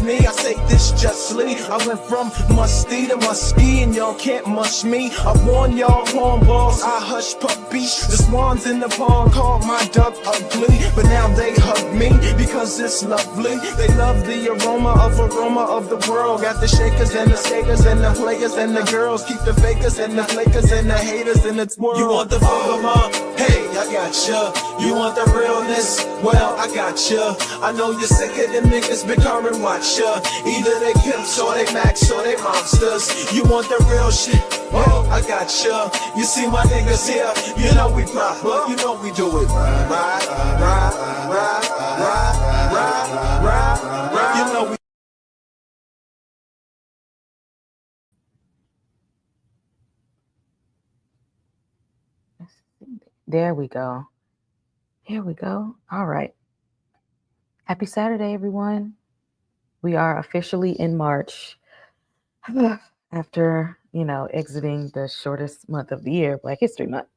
me, I say this justly. I went from musty to musky, and y'all can't mush me. I warn y'all hornballs, I hush puppies. The swans in the pond called my duck ugly, but now they hug me because it's lovely. They love the aroma of the world. Got the shakers and the skakers and the players and the girls. Keep the fakers and the flakers and the haters in the twirl. You want the fama? Hey, I gotcha. You want the realness? Well, I gotcha. I know you're sick of them niggas becoming watcha. Either they pimps or they max or they monsters. You want the real shit? Well, I gotcha. You see my niggas here, you know we proper, you know we do it right, right, right, right, right, right, right, right. You know we. There we go. Here we go. All right. Happy Saturday, everyone. We are officially in March after, exiting the shortest month of the year, Black History Month.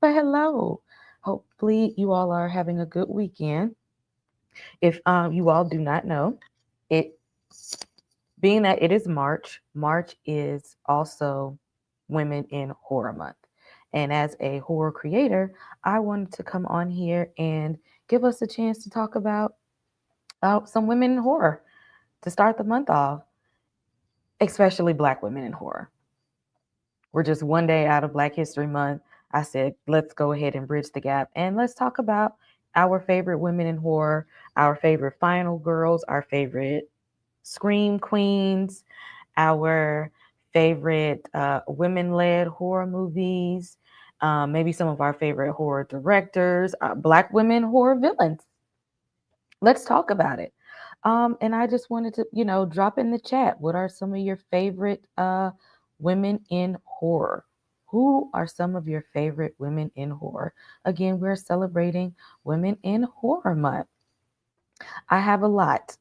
But hello. Hopefully you all are having a good weekend. If you all do not know, it being that it is March is also Women in Horror Month. And as a horror creator, I wanted to come on here and give us a chance to talk about some women in horror to start the month off, especially Black women in horror. We're just one day out of Black History Month. I said, let's go ahead and bridge the gap and let's talk about our favorite women in horror, our favorite final girls, our favorite scream queens, our favorite women-led horror movies, maybe some of our favorite horror directors, Black women horror villains. Let's talk about it. And I just wanted to, drop in the chat. What are some of your favorite women in horror? Who are some of your favorite women in horror? Again, we're celebrating Women in Horror Month. I have a lot.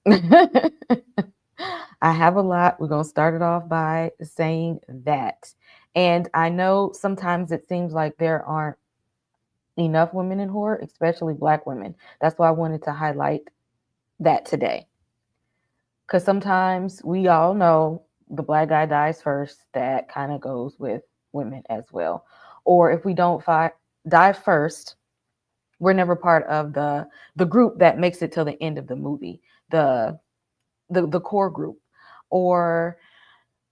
I have a lot. We're going to start it off by saying that. And I know sometimes it seems like there aren't enough women in horror, especially Black women. That's why I wanted to highlight that today. Because sometimes we all know the Black guy dies first. That kind of goes with women as well. Or if we don't die first, we're never part of the group that makes it till the end of the movie, the core group. Or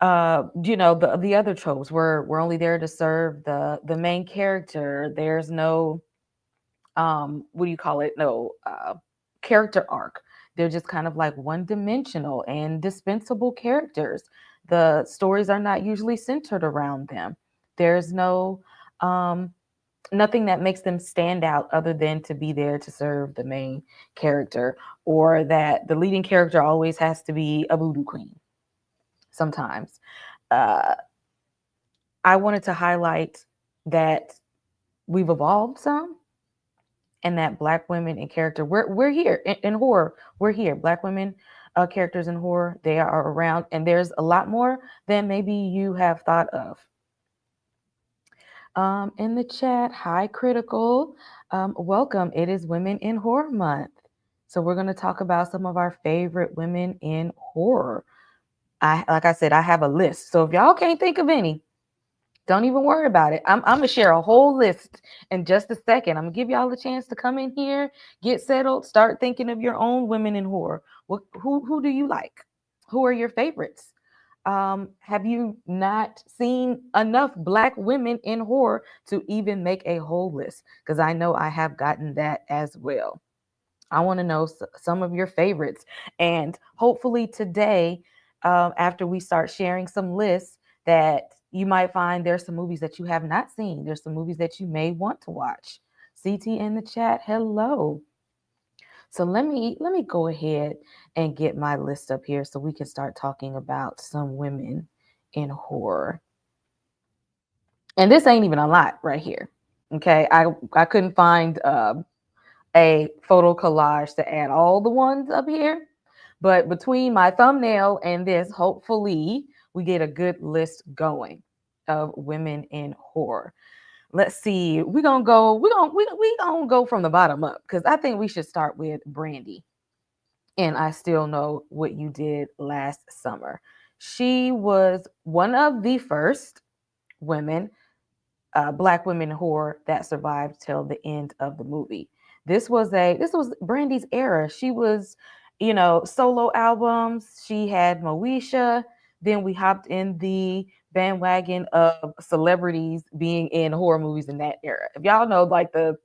the other tropes. We're only there to serve the main character. There's no what do you call it? No character arc. They're just kind of like one-dimensional and dispensable characters. The stories are not usually centered around them. There's no nothing that makes them stand out other than to be there to serve the main character, or that the leading character always has to be a voodoo queen. Sometimes. I wanted to highlight that we've evolved some, and that Black women in character, we're here in horror. We're here. Black women characters in horror, they are around, and there's a lot more than maybe you have thought of. In the chat, hi Critical, welcome. It is Women in Horror Month, so we're going to talk about some of our favorite women in horror. Like I said, I have a list. So if y'all can't think of any, don't even worry about it. I'm going to share a whole list in just a second. I'm going to give y'all a chance to come in here, get settled, start thinking of your own women in horror. Who do you like? Who are your favorites? Have you not seen enough Black women in horror to even make a whole list? Because I know I have gotten that as well. I want to know some of your favorites. And hopefully today, after we start sharing some lists, that you might find there's some movies that you have not seen. There's some movies that you may want to watch. CT in the chat, hello. So let me go ahead and get my list up here so we can start talking about some women in horror. And this ain't even a lot right here. Okay, I couldn't find a photo collage to add all the ones up here. But between my thumbnail and this, hopefully we get a good list going of women in horror. Let's see. We're gonna go from the bottom up, because I think we should start with Brandy. and I Still Know What You Did Last Summer. She was one of the first women, black women in horror that survived till the end of the movie. This was Brandy's era. She was, solo albums. She had Moesha. Then we hopped in the bandwagon of celebrities being in horror movies in that era. If y'all know, like the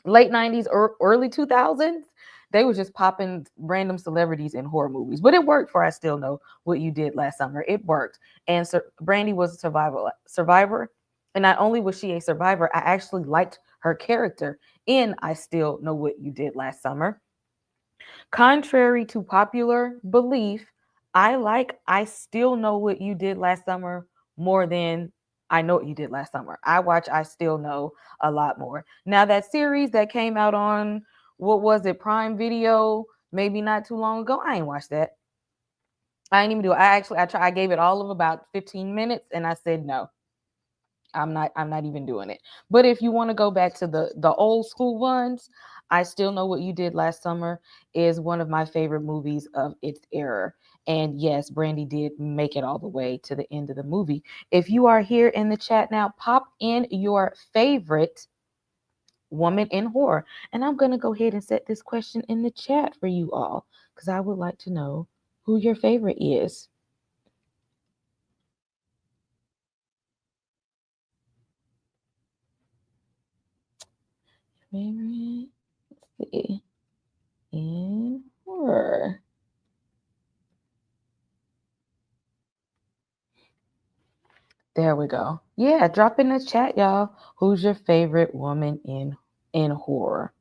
late 90s or early 2000s, they were just popping random celebrities in horror movies. But it worked for I Still Know What You Did Last Summer. It worked. And Brandy was a survivor. And not only was she a survivor, I actually liked her character in I Still Know What You Did Last Summer. Contrary to popular belief, I Still Know What You Did Last Summer more than I Know What You Did Last Summer. I watch I Still Know a lot more. Now that series that came out on, what was it, Prime Video, maybe not too long ago, I ain't watched that. I ain't even do it. I gave it all of about 15 minutes and I said no. I'm not even doing it. But if you want to go back to the old school ones, I Still Know What You Did Last Summer is one of my favorite movies of its era. And yes, Brandy did make it all the way to the end of the movie. If you are here in the chat now, pop in your favorite woman in horror. And I'm going to go ahead and set this question in the chat for you all because I would like to know who your favorite is. Favorite, let's see, in horror. There we go. Yeah, drop in the chat, y'all. Who's your favorite woman in horror?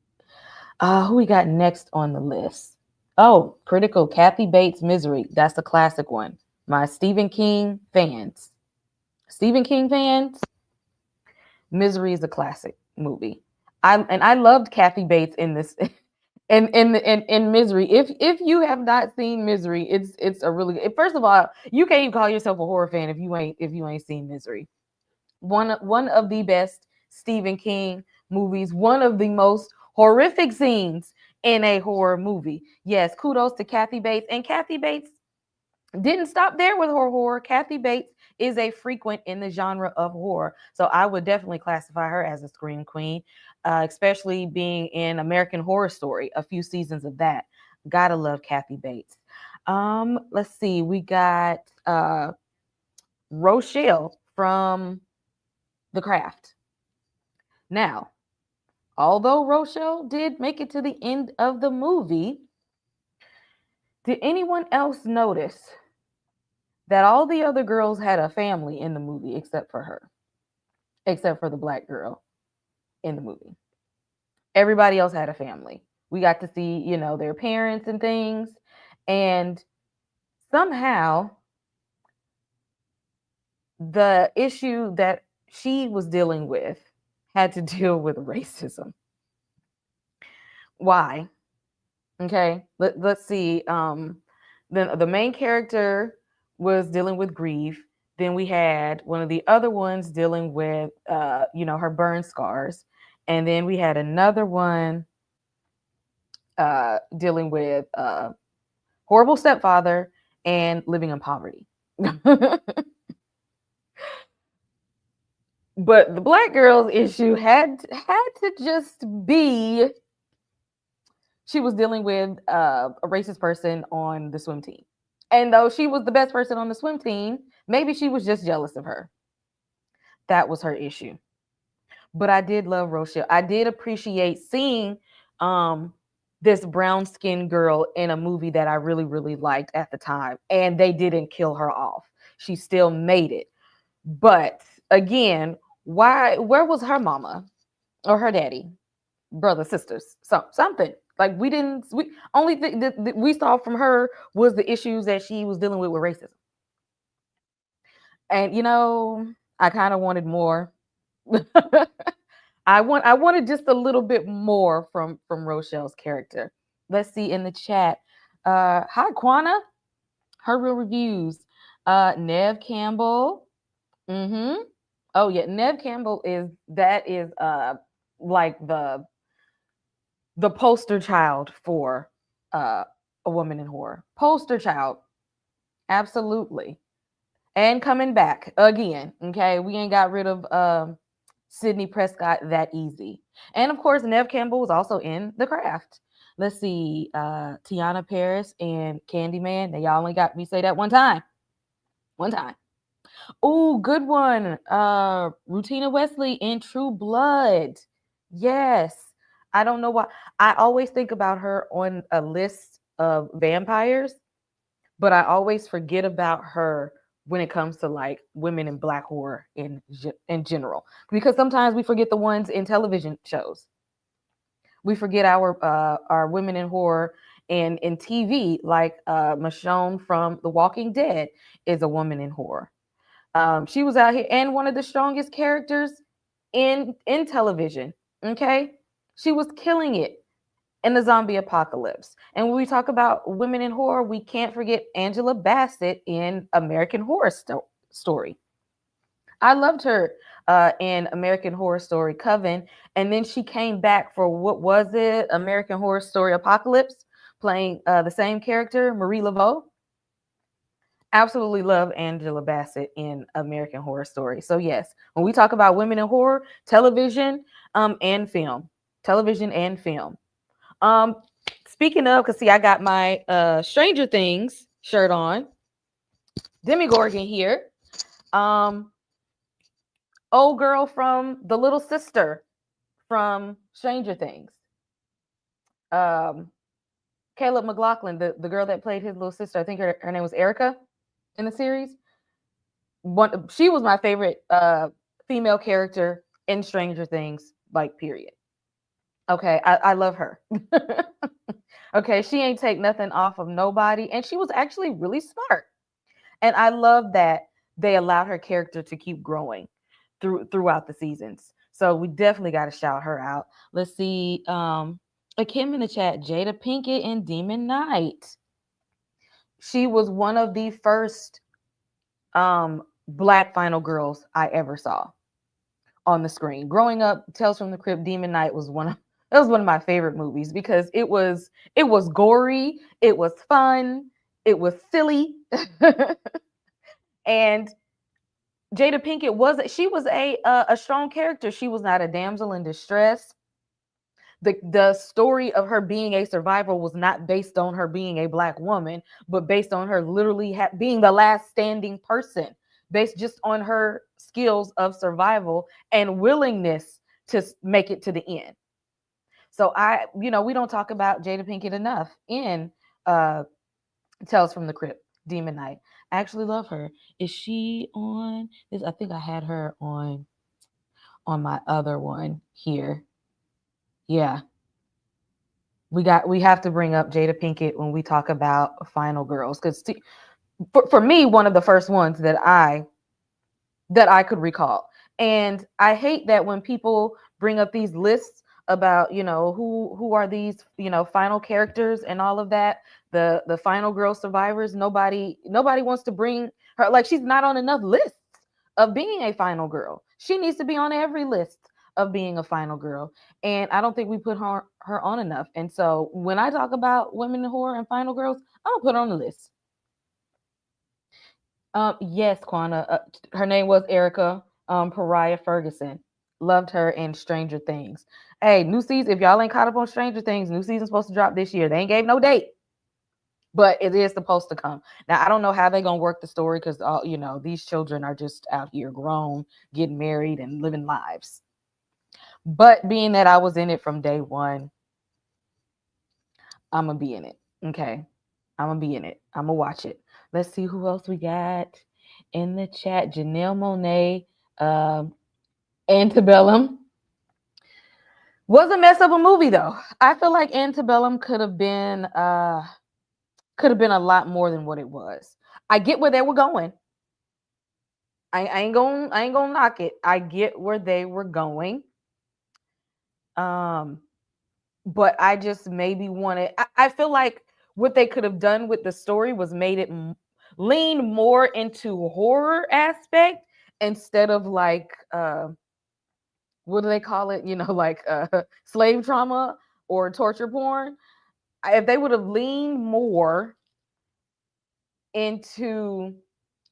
Who we got next on the list? Oh, Critical, Kathy Bates, Misery. That's a classic one. My Stephen King fans. Stephen King fans, Misery is a classic movie. I loved Kathy Bates in this in Misery. If you have not seen Misery, it's a really good. First of all, you can't even call yourself a horror fan if you ain't seen Misery. One of the best Stephen King movies, one of the most horrific scenes in a horror movie. Yes, kudos to Kathy Bates. And Kathy Bates didn't stop there with her horror. Kathy Bates is a frequent in the genre of horror. So I would definitely classify her as a scream queen, especially being in American Horror Story, a few seasons of that. Gotta love Kathy Bates. Let's see. We got Rochelle from The Craft. Now, although Rochelle did make it to the end of the movie, did anyone else notice that all the other girls had a family in the movie except for her, except for the black girl in the movie? Everybody else had a family. We got to see, their parents and things. And somehow the issue that she was dealing with had to deal with racism. Why? Okay, let's see. The main character was dealing with grief. Then we had one of the other ones dealing with, her burn scars, and then we had another one dealing with horrible stepfather and living in poverty. But the black girl's issue had to just be she was dealing with a racist person on the swim team. And though she was the best person on the swim team, maybe she was just jealous of her. That was her issue. But I did love Rochelle. I did appreciate seeing this brown skinned girl in a movie that I really, really liked at the time. And they didn't kill her off. She still made it. But again, where was her mama or her daddy? Brother, sisters, something. Like we only thing that we saw from her was the issues that she was dealing with racism. And I kind of wanted more. I wanted just a little bit more from Rochelle's character. Let's see in the chat. Hi Quana, her real reviews. Nev Campbell. Mm-hmm. Oh yeah, Nev Campbell is like the poster child for a woman in horror. Poster child. Absolutely. And coming back again. Okay. We ain't got rid of Sydney Prescott that easy. And of course, Nev Campbell was also in The Craft. Let's see, Tiana Paris and Candyman. Now y'all only got me say that one time. One time. Oh, good one. Rutina Wesley in True Blood. Yes. I don't know why. I always think about her on a list of vampires, but I always forget about her when it comes to like women in black horror in general. Because sometimes we forget the ones in television shows. We forget our women in horror and in TV, like Michonne from The Walking Dead is a woman in horror. She was out here and one of the strongest characters in television. Okay, she was killing it in the zombie apocalypse. And when we talk about women in horror, we can't forget Angela Bassett in American Horror Story. I loved her in American Horror Story Coven, and then she came back for what was it? American Horror Story Apocalypse, playing the same character, Marie Laveau. Absolutely love Angela Bassett in American Horror Story. So yes, when we talk about women in horror, television, and film, television and film. Um, Speaking of, cause see, I got my Stranger Things shirt on. Demi Gorgon here. Um, Old girl from the little sister from Stranger Things. Um, Caleb McLaughlin, the girl that played his little sister. I think her name was Erica in the series. She was my favorite female character in Stranger Things, like period. Okay, I love her. Okay, she ain't take nothing off of nobody, and she was actually really smart. And I love that they allowed her character to keep growing throughout the seasons. So we definitely got to shout her out. Let's see. A Kim in the chat, Jada Pinkett in Demon Knight. She was one of the first black final girls I ever saw on the screen. Growing up, Tales from the Crypt, Demon Knight was one of my favorite movies because it was gory, it was fun, it was silly. And Jada Pinkett was a strong character. She was not a damsel in distress. The story of her being a survivor was not based on her being a black woman, but based on her literally being the last standing person, based just on her skills of survival and willingness to make it to the end. So we don't talk about Jada Pinkett enough in uh, Tales from the Crypt, Demon Knight. I actually love her. Is she on this? I think I had her on my other one here. Yeah. We have to bring up Jada Pinkett when we talk about Final Girls because for me, one of the first ones that I could recall. And I hate that when people bring up these lists about, who are these, final characters and all of that, the final girl survivors, nobody wants to bring her, like she's not on enough lists of being a final girl. She needs to be on every list of being a final girl. And I don't think we put her on enough. And so when I talk about women in horror and final girls, I'm gonna put her on the list. Yes, Quana. Her name was Erica Pariah Ferguson. Loved her in Stranger Things. Hey, new season. If y'all ain't caught up on Stranger Things, new season's supposed to drop this year. They ain't gave no date, but it is supposed to come. Now I don't know how they're gonna work the story because these children are just out here grown, getting married and living lives. But being that I was in it from day one, I'm gonna be in it. Okay, I'm gonna be in it. I'm gonna watch it. Let's see who else we got in the chat. Janelle Monet, Antebellum was a mess of a movie though. I feel like Antebellum could have been a lot more than what it was. I get where they were going. I ain't gonna knock it. I get where they were going. Um, but I just maybe wanted. I feel like what they could have done with the story was made it lean more into horror aspect instead of like what do they call it? Like slave trauma or torture porn. if they would have leaned more into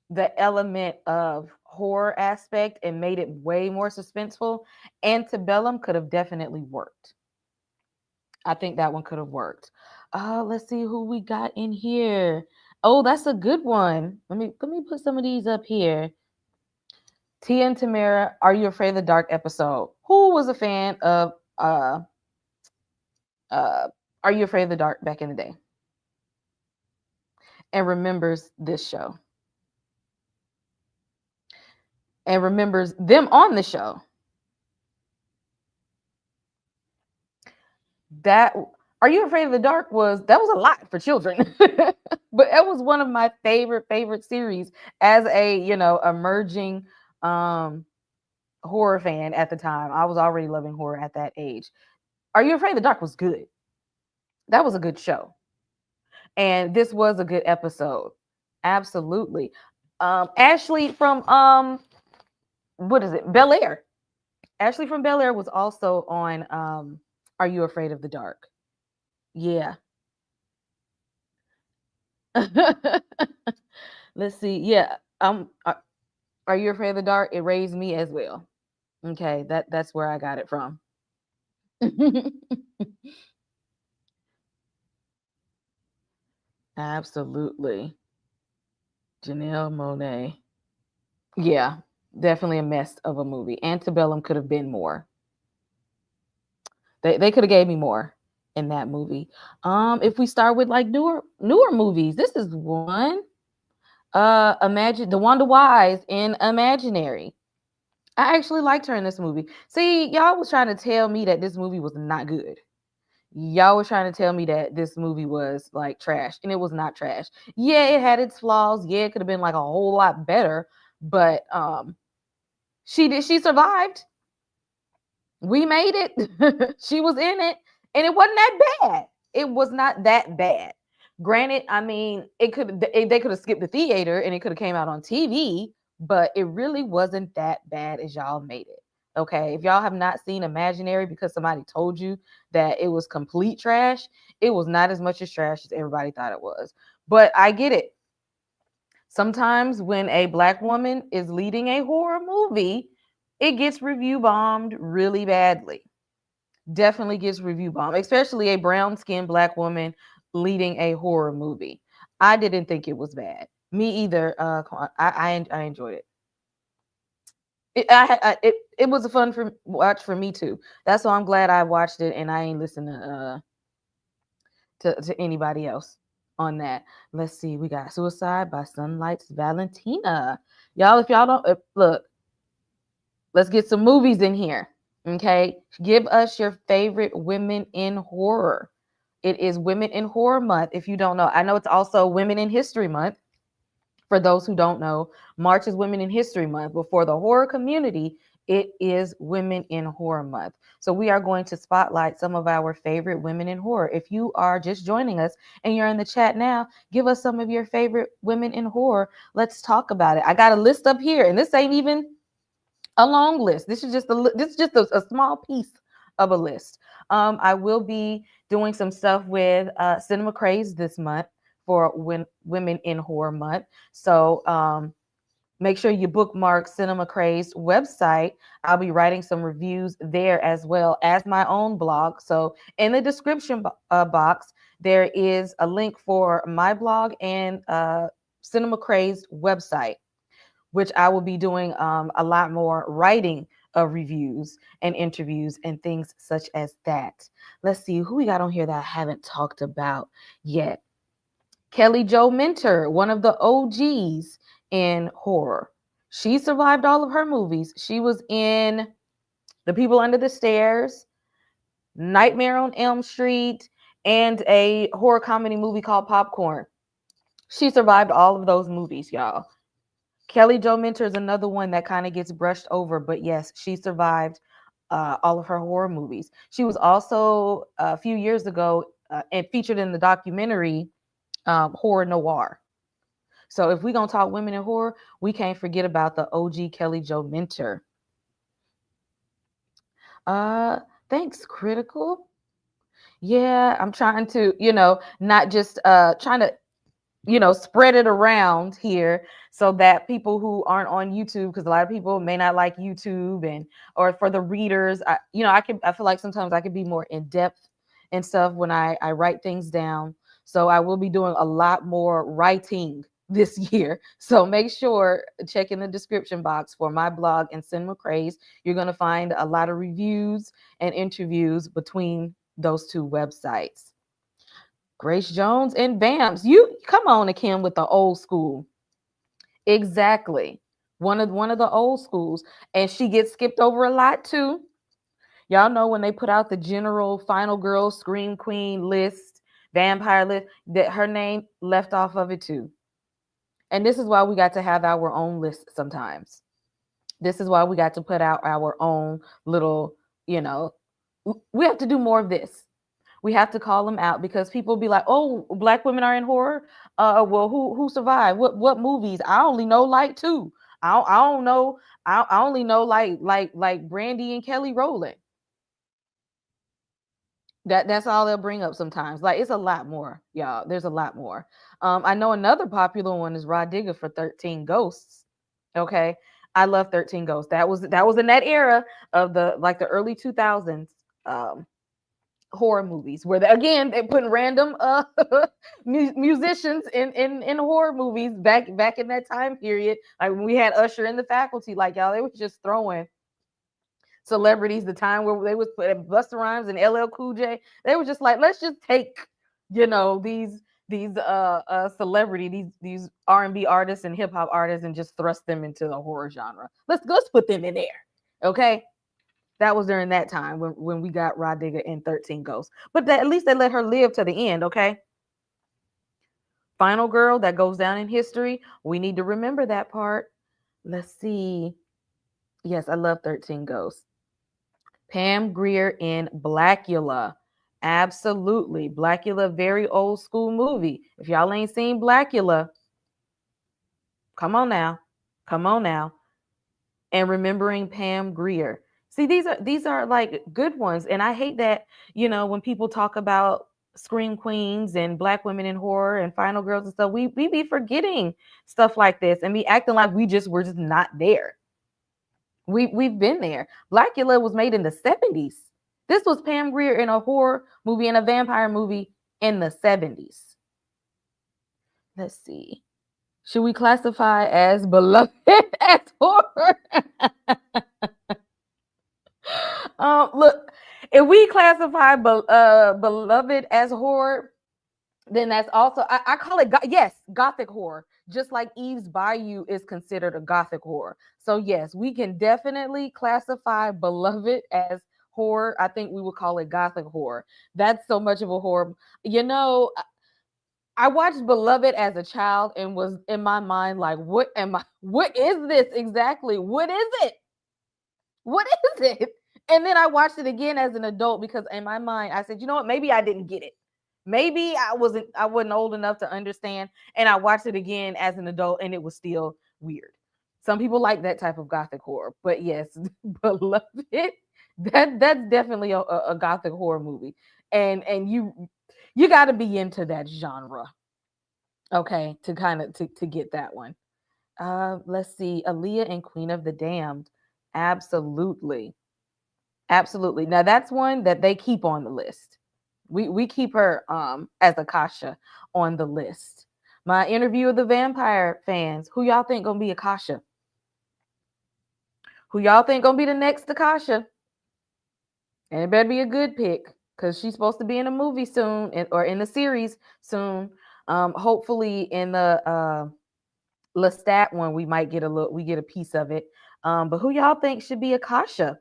the element of horror aspect and made it way more suspenseful, Antebellum could have definitely worked. I think that one could have worked. Let's see who we got in here. Oh, that's a good one. Let me put some of these up here. Tia and Tamara, Are You Afraid of the Dark episode? Who was a fan of uh Are You Afraid of the Dark back in the day and remembers this show and remembers them on the show? That Are You Afraid of the Dark was a lot for children. But it was one of my favorite series as a, emerging um horror fan at the time. I was already loving horror at that age. Are You Afraid of the Dark was good. That was a good show. And this was a good episode. Absolutely. Ashley from what is it? Bel Air. Ashley from Bel Air was also on Are You Afraid of the Dark? Yeah. Let's see. Yeah. Are You Afraid of the Dark? It raised me as well. Okay, that's where I got it from. Absolutely. Janelle Monet. Yeah, definitely a mess of a movie. Antebellum could have been more. They could have gave me more in that movie. If we start with like newer movies, this is one. Imagine the Wanda Wise in Imaginary. I actually liked her in this movie. See, y'all was trying to tell me that this movie was not good. Y'all was trying to tell me that this movie was like trash, and it was not trash. Yeah, it had its flaws. Yeah, it could have been like a whole lot better, but she survived. We made it. She was in it, and it wasn't that bad. It was not that bad. Granted, I mean, they could have skipped the theater and it could have came out on TV, but it really wasn't that bad as y'all made it. Okay, if y'all have not seen Imaginary because somebody told you that it was complete trash, it was not as much as trash as everybody thought it was. But I get it. Sometimes when a black woman is leading a horror movie, it gets review bombed really badly. Definitely gets review bombed, especially a brown skinned black woman leading a horror movie. I didn't think it was bad. Me either. I enjoyed it. It was a fun for watch for me too. That's why I'm glad I watched it and I ain't listen to anybody else on that. Let's see. We got Suicide by Sunlight's Valentina. Y'all, if y'all don't look, let's get some movies in here. Okay. Give us your favorite women in horror. It is Women in Horror Month. If you don't know, I know it's also Women in History Month. For those who don't know, March is Women in History Month, but for the horror community, it is Women in Horror Month. So we are going to spotlight some of our favorite women in horror. If you are just joining us and you're in the chat now, give us some of your favorite women in horror. Let's talk about it. I got a list up here, and this ain't even a long list. This is just a small piece of a list. I will be doing some stuff with Cinema Crazed this month for Women in Horror Month. So make sure you bookmark Cinema Crazed website. I'll be writing some reviews there as well as my own blog. So in the description box, there is a link for my blog and Cinema Crazed website, which I will be doing a lot more writing of reviews and interviews and things such as that. Let's see who we got on here that I haven't talked about yet. Kelly Jo Minter, one of the OGs in horror. She survived all of her movies. She was in The People Under the Stairs, Nightmare on Elm Street, and a horror comedy movie called Popcorn. She survived all of those movies, y'all. Kelly Jo Minter is another one that kind of gets brushed over, but yes, she survived all of her horror movies. She was also a few years ago and featured in the documentary Horror Noir. So if we're gonna talk women in horror, we can't forget about the OG Kelly Jo Minter. Uh, thanks, Critical. Yeah, I'm trying to, not just trying to, spread it around here so that people who aren't on YouTube, because a lot of people may not like YouTube, and or for the readers, I feel like sometimes I could be more in depth and stuff when I write things down. So I will be doing a lot more writing this year. So make sure check in the description box for my blog and Cinema Craze. You're going to find a lot of reviews and interviews between those two websites. Grace Jones and Bams. You come on, Kim, with the old school. Exactly. One of the old schools. And she gets skipped over a lot too. Y'all know when they put out the general final girl scream queen list, vampire list, that her name left off of it too. And this is why we got to have our own list sometimes. This is why we got to put out our own little, you know, we have to do more of this. We have to call them out because people be like, "Oh, black women are in horror." Well, who survived? What movies? I only know like two. I don't know. I only know like Brandy and Kelly Rowland. That's all they'll bring up sometimes. Like it's a lot more, y'all. There's a lot more. I know another popular one is Rod Digger for 13 Ghosts. Okay, I love 13 Ghosts. That was in that era of the early 2000s. Horror movies where again they're putting random musicians in horror movies back in that time period, like when we had Usher in the Faculty, like y'all, they was just throwing celebrities, the time where they was putting Busta Rhymes and LL Cool J. They were just like, let's just take these celebrity, these R&B artists and hip hop artists and just thrust them into the horror genre. Let's put them in there. Okay, that was during that time when we got Rod Digger in 13 Ghosts. But at least they let her live to the end, okay? Final girl that goes down in history. We need to remember that part. Let's see. Yes, I love 13 Ghosts. Pam Grier in Blackula. Absolutely. Blackula, very old school movie. If y'all ain't seen Blackula, come on now. Come on now. And remembering Pam Grier. See, these are like good ones, and I hate that when people talk about scream queens and black women in horror and final girls and stuff, we be forgetting stuff like this and be acting like we're just not there. We've been there. Blackula was made in the 70s. This was Pam Grier in a horror movie and a vampire movie in the 70s. Let's see. Should we classify as beloved as horror? Look, if we classify beloved as horror, then that's also I call it yes, gothic horror. Just like Eve's Bayou is considered a gothic horror. So yes, we can definitely classify beloved as horror. I think we would call it gothic horror. That's so much of a horror. You know, I watched Beloved as a child and was in my mind like, what am I? What is this exactly? What is it? What is it? And then I watched it again as an adult because in my mind I said, you know what? Maybe I didn't get it. Maybe I wasn't old enough to understand. And I watched it again as an adult and it was still weird. Some people like that type of gothic horror, but yes, Beloved, that's definitely a gothic horror movie. And you got to be into that genre, okay, to kind of to get that one. Let's see, Aaliyah and Queen of the Damned. Absolutely. Absolutely. Now that's one that they keep on the list. We keep her as Akasha on the list. My interview of the vampire fans. Who y'all think gonna be Akasha? Who y'all think gonna be the next Akasha? And it better be a good pick because she's supposed to be in a movie soon or in a series soon. Hopefully in the Lestat one we get a piece of it. But who y'all think should be Akasha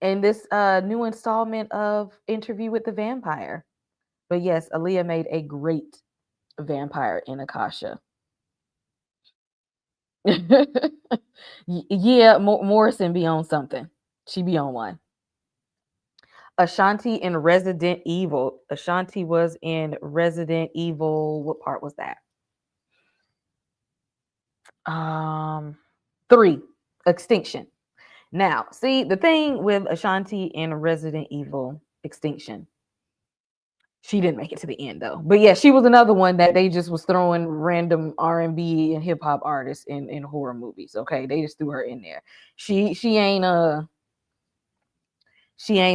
in this new installment of Interview with the Vampire? But yes, Aaliyah made a great vampire in Akasha. Yeah, Morrison be on something. She be on one. Ashanti in Resident Evil. Ashanti was in Resident Evil. What part was that? Um, 3, Extinction. Now, see, the thing with Ashanti in Resident Evil extinction. She didn't make it to the end though. But yeah, she was another one that they just was throwing random R&B and hip hop artists in horror movies. Okay, they just threw her in there. She ain't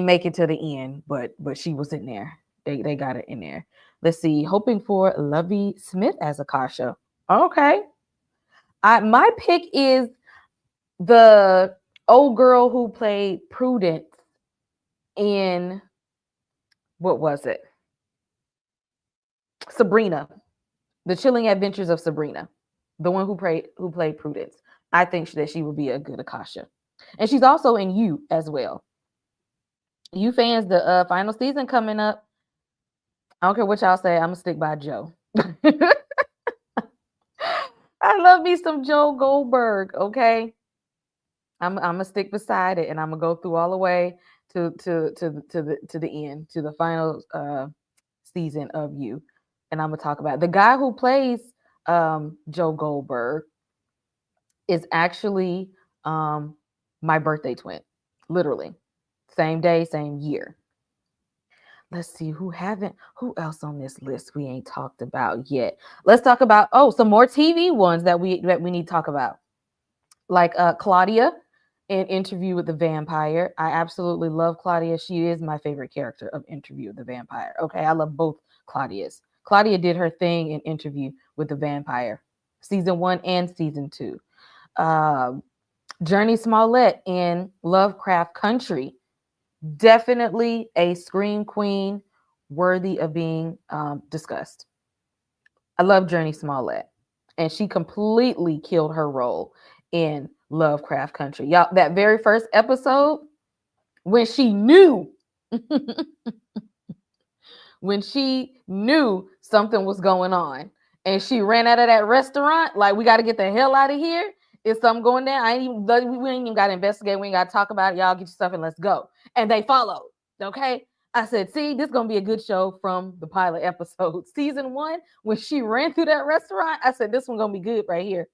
make it to the end, but she was in there. They got it in there. Let's see. Hoping for Lovey Smith as Akasha. Okay. My pick is the old girl who played Prudence in, what was it? Sabrina. The Chilling Adventures of Sabrina. The one who played Prudence. I think that she would be a good Akasha. And she's also in You as well. You fans, the final season coming up. I don't care what y'all say. I'm gonna stick by Joe. I love me some Joe Goldberg. Okay, I'm gonna stick beside it, and I'm gonna go through all the way to the end, to the final season of You, and I'm gonna talk about it. The guy who plays Joe Goldberg is actually my birthday twin, literally, same day, same year. Let's see who else on this list we ain't talked about yet. Let's talk about some more TV ones that we need to talk about. Like Claudia in Interview with the Vampire. I absolutely love Claudia. She is my favorite character of Interview with the Vampire. Okay, I love both Claudias. Claudia did her thing in Interview with the Vampire, season 1 and season 2. Journey Smollett in Lovecraft Country. Definitely a scream queen worthy of being discussed. I love Journey Smollett, and she completely killed her role in Lovecraft Country. Y'all, that very first episode, when she knew when she knew something was going on and she ran out of that restaurant, like, we got to get the hell out of here. Is something going down? We ain't even got to investigate. We ain't got to talk about it. Y'all get your stuff and let's go. And they followed. Okay. I said, see, this is going to be a good show from the pilot episode. Season 1, when she ran through that restaurant, I said, this one's going to be good right here.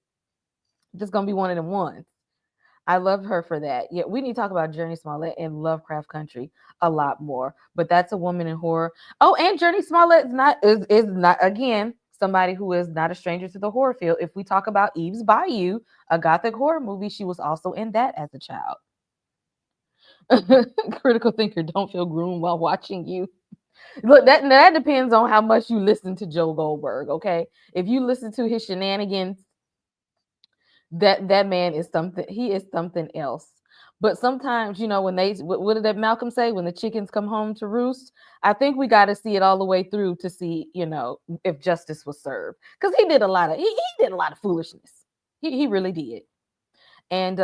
This is going to be one of them ones. I loved her for that. Yeah, we need to talk about Journey Smollett in Lovecraft Country a lot more. But that's a woman in horror. Oh, and Journey Smollett is not again somebody who is not a stranger to the horror field. If we talk about Eve's Bayou, a gothic horror movie, she was also in that as a child. Critical thinker, don't feel groomed while watching You. Look, that depends on how much you listen to Joe Goldberg. Okay, if you listen to his shenanigans, that man is something. He is something else. But sometimes, when what did that Malcolm say? When the chickens come home to roost, I think we got to see it all the way through to see, if justice was served. Because he did a lot of he did a lot of foolishness. He really did. And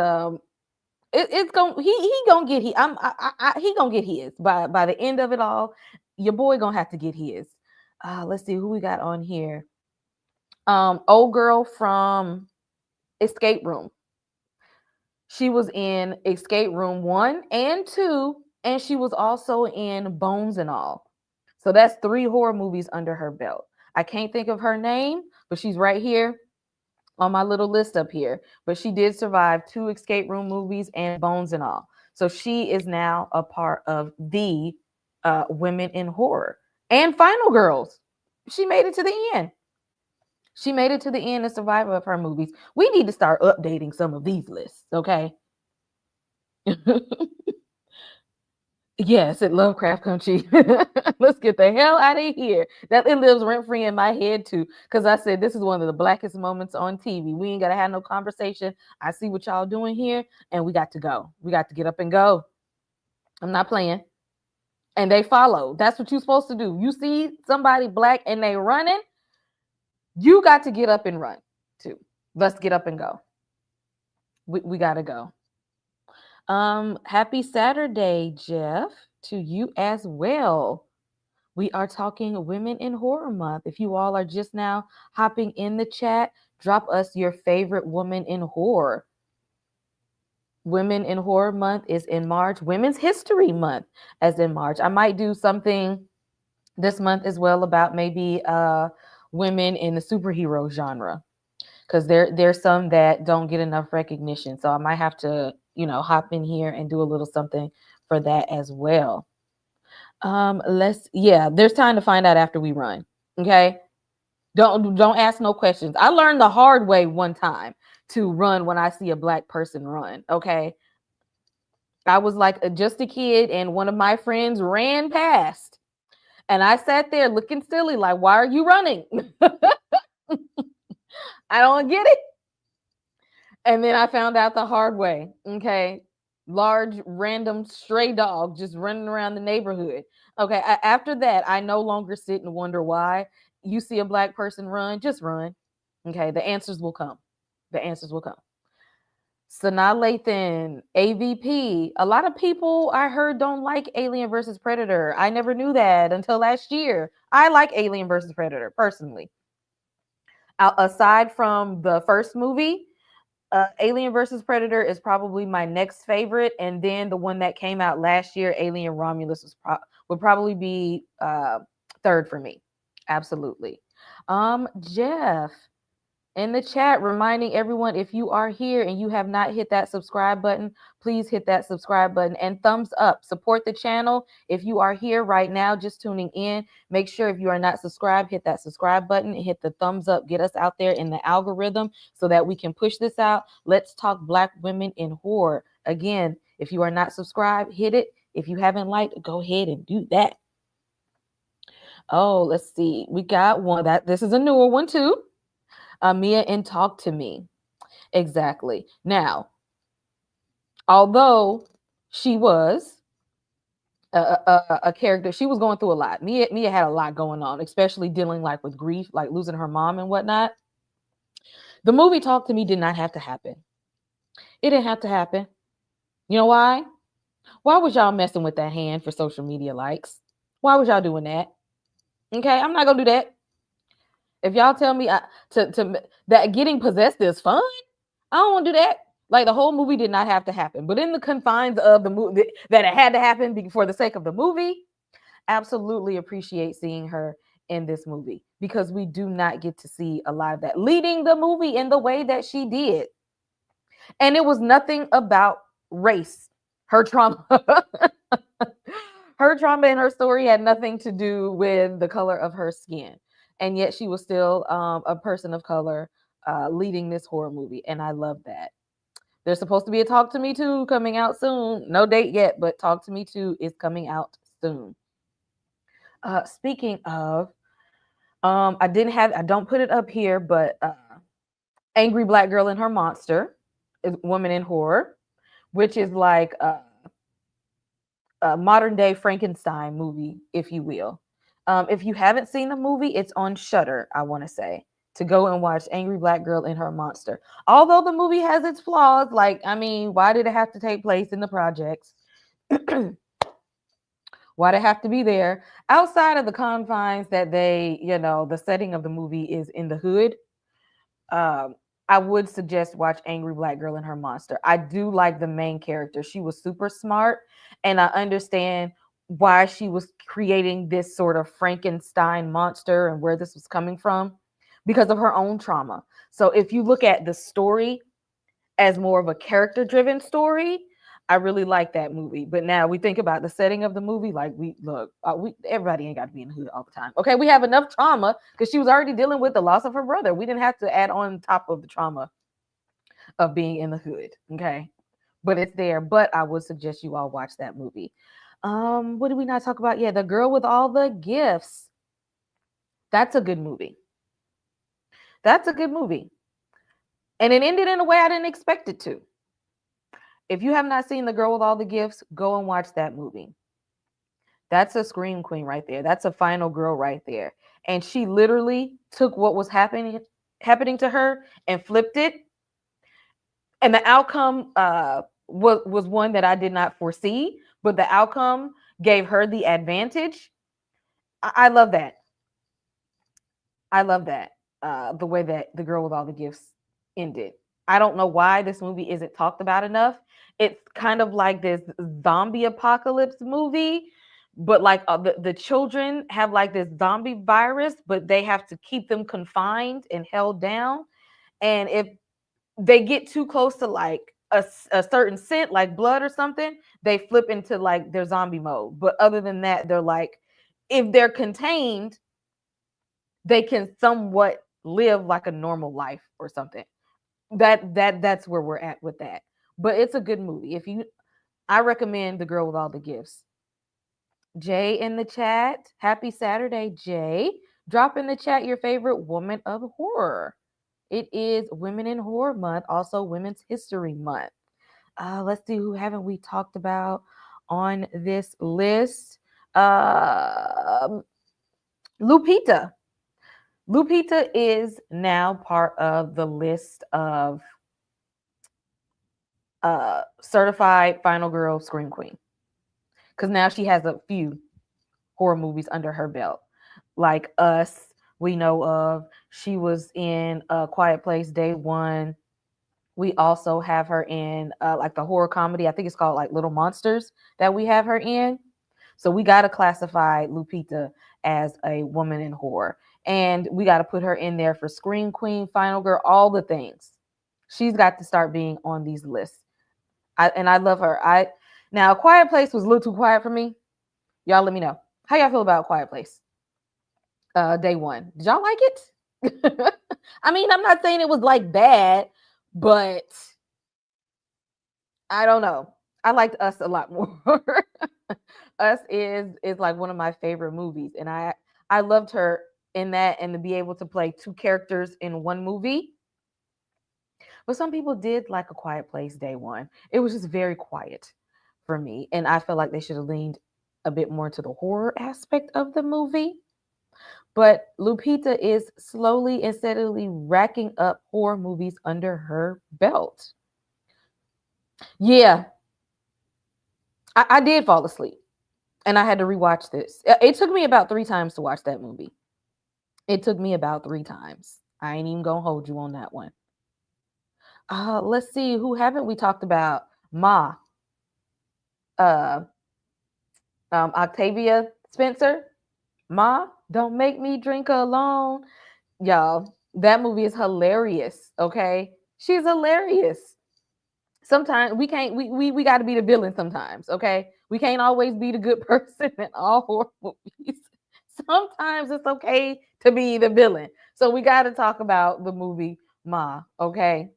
it's going he gonna get he gonna get his by the end of it all. Your boy gonna have to get his. Let's see who we got on here. Old girl from Escape Room. She was in Escape Room 1 and 2, and she was also in Bones and All. So that's 3 horror movies under her belt. I can't think of her name, but she's right here on my little list up here. But she did survive 2 Escape Room movies and Bones and All. So she is now a part of the Women in Horror. And Final Girls. She made it to the end. She made it to the end, the survivor of her movies. We need to start updating some of these lists, okay? Yes, at Lovecraft Country. Let's get the hell out of here. That it lives rent free in my head too. Because I said this is one of the blackest moments on TV. We ain't gotta have no conversation. I see what y'all doing here, and we got to go. We got to get up and go. I'm not playing. And they follow. That's what you're supposed to do. You see somebody black and they running, you got to get up and run too. Let's get up and go. We gotta go. Happy Saturday, Jeff, to you as well. We are talking Women in Horror Month. If you all are just now hopping in the chat, drop us your favorite woman in horror. Women in Horror Month is in March. Women's History Month as in March. I might do something this month as well about maybe women in the superhero genre, because there's some that don't get enough recognition. So I might have to, hop in here and do a little something for that as well. There's time to find out after we run. Okay. Don't ask no questions. I learned the hard way one time to run when I see a black person run. Okay. I was like just a kid, and one of my friends ran past, and I sat there looking silly, like, why are you running? I don't get it. And then I found out the hard way. Okay. Large, random, stray dog just running around the neighborhood. Okay. After that, I no longer sit and wonder why. You see a black person run, just run. Okay. The answers will come. The answers will come. Sanaa Lathan, AVP. A lot of people I heard don't like Alien versus Predator. I never knew that until last year. I like Alien versus Predator personally. Aside from the first movie, Alien versus Predator is probably my next favorite, and then the one that came out last year, Alien Romulus, would probably be third for me. Absolutely. Jeff in the chat reminding everyone, if you are here and you have not hit that subscribe button, please hit that subscribe button and thumbs up. Support the channel. If you are here right now just tuning in, make sure if you are not subscribed, hit that subscribe button and hit the thumbs up. Get us out there in the algorithm so that we can push this out. Let's talk Black women in horror. Again, if you are not subscribed, hit it. If you haven't liked, go ahead and do that. Oh, let's see. We got one that this is a newer one too. Mia and Talk to Me. Exactly. Now, although she was a character, she was going through a lot. Mia had a lot going on, especially dealing like with grief, like losing her mom and whatnot. The movie Talk to Me did not have to happen. It didn't have to happen. You know why? Why was y'all messing with that hand for social media likes? Why was y'all doing that? Okay, I'm not gonna do that. If y'all tell me that getting possessed is fun, I don't want to do that. Like the whole movie did not have to happen, but in the confines of the movie that it had to happen for the sake of the movie, absolutely appreciate seeing her in this movie because we do not get to see a lot of that leading the movie in the way that she did. And it was nothing about race. Her trauma her trauma and her story had nothing to do with the color of her skin. And yet she was still a person of color leading this horror movie. And I love that. There's supposed to be a Talk to Me 2 coming out soon. No date yet, but Talk to Me 2 is coming out soon. Speaking of, I don't put it up here, but Angry Black Girl and Her Monster is Woman in Horror, which is like a modern day Frankenstein movie, if you will. If you haven't seen the movie, it's on Shudder, I want to say, to go and watch Angry Black Girl and Her Monster. Although the movie has its flaws, like, I mean, why did it have to take place in the projects? Why did it have to be there? Outside of the confines that the setting of the movie is in the hood, I would suggest watch Angry Black Girl and Her Monster. I do like the main character. She was super smart, and I understand why she was creating this sort of Frankenstein monster and where this was coming from because of her own trauma. So if you look at the story as more of a character-driven story, I really like that movie. But now we think about the setting of the movie, like everybody ain't got to be in the hood all the time. Okay, we have enough trauma because she was already dealing with the loss of her brother. We didn't have to add on top of the trauma of being in the hood. Okay, but it's there. But I would suggest you all watch that movie. What did we not talk about? Yeah, The Girl with All the Gifts. That's a good movie. That's a good movie. And it ended in a way I didn't expect it to. If you have not seen The Girl with All the Gifts, go and watch that movie. That's a scream queen right there. That's a final girl right there. And she literally took what was happening to her and flipped it. And the outcome was one that I did not foresee, but the outcome gave her the advantage. I love that. I love that. The way that The Girl with All the Gifts ended. I don't know why this movie isn't talked about enough. It's kind of like this zombie apocalypse movie, but like the children have like this zombie virus, but they have to keep them confined and held down. And if they get too close to like a certain scent like blood or something, they flip into like their zombie mode. But other than that, they're like, if they're contained, they can somewhat live like a normal life or something. That's where we're at with that. But it's a good movie. If you I recommend The Girl with All the Gifts. Jay in the chat. Happy Saturday, Jay. Drop in the chat your favorite woman of horror. It is Women in Horror Month, also Women's History Month. Let's see, who haven't we talked about on this list? Lupita. Lupita is now part of the list of certified final girl scream queen, because now she has a few horror movies under her belt, like Us. We know of. She was in A Quiet Place Day One. We also have her in like the horror comedy. I think it's called like Little Monsters that we have her in. So we got to classify Lupita as a woman in horror, and we got to put her in there for scream queen, final girl, all the things. She's got to start being on these lists. I love her. Now A Quiet Place was a little too quiet for me. Y'all let me know how y'all feel about Quiet Place. Day one, did y'all like it? I mean, I'm not saying it was like bad, but I don't know. I liked Us a lot more. Us is like one of my favorite movies, and I loved her in that, and to be able to play two characters in one movie. But some people did like A Quiet Place Day One. It was just very quiet for me, and I feel like they should have leaned a bit more to the horror aspect of the movie. But Lupita is slowly and steadily racking up horror movies under her belt. Yeah, I did fall asleep, and I had to rewatch this. It took me about 3 times to watch that movie. It took me about 3 times. I ain't even gonna hold you on that one. Let's see, who haven't we talked about? Ma, uh, Octavia Spencer. Ma, don't make me drink alone. Y'all, that movie is hilarious. Okay, she's hilarious. Sometimes we got to be the villain sometimes. Okay, we can't always be the good person in all horror movies. Sometimes it's okay to be the villain. So we got to talk about the movie Ma. Okay,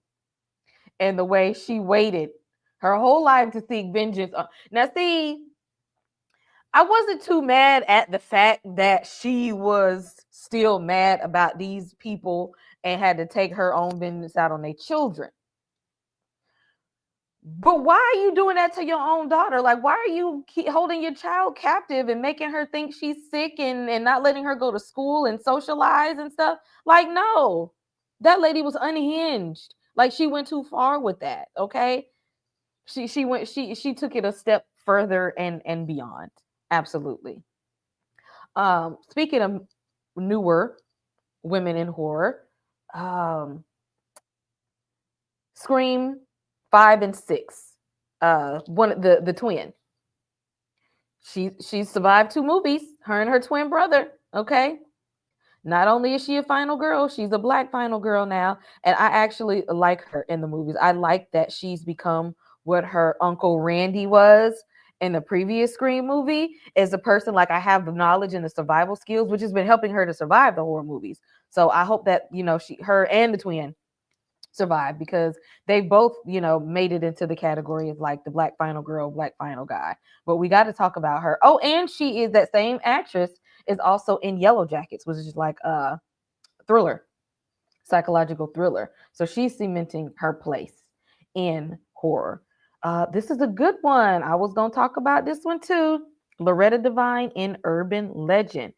and the way she waited her whole life to seek vengeance on. Now see, I wasn't too mad at the fact that she was still mad about these people and had to take her own vengeance out on their children. But why are you doing that to your own daughter? Like, why are you holding your child captive and making her think she's sick and not letting her go to school and socialize and stuff? Like, no, that lady was unhinged. Like, she went too far with that. Okay, she took it a step further and beyond. Absolutely. Speaking of newer women in horror, um, Scream 5 and 6. One the twin. She survived 2 movies. Her and her twin brother. Okay. Not only is she a final girl, she's a black final girl now, and I actually like her in the movies. I like that she's become what her uncle Randy was in the previous Scream movie. As a person, like, I have the knowledge and the survival skills, which has been helping her to survive the horror movies. So I hope that her and the twin survive, because they both made it into the category of like the black final girl, black final guy. But we got to talk about her. Oh, and she is that same actress is also in Yellow Jackets, which is like a thriller, psychological thriller. So she's cementing her place in horror. This is a good one. I was going to talk about this one too. Loretta Devine in Urban Legend.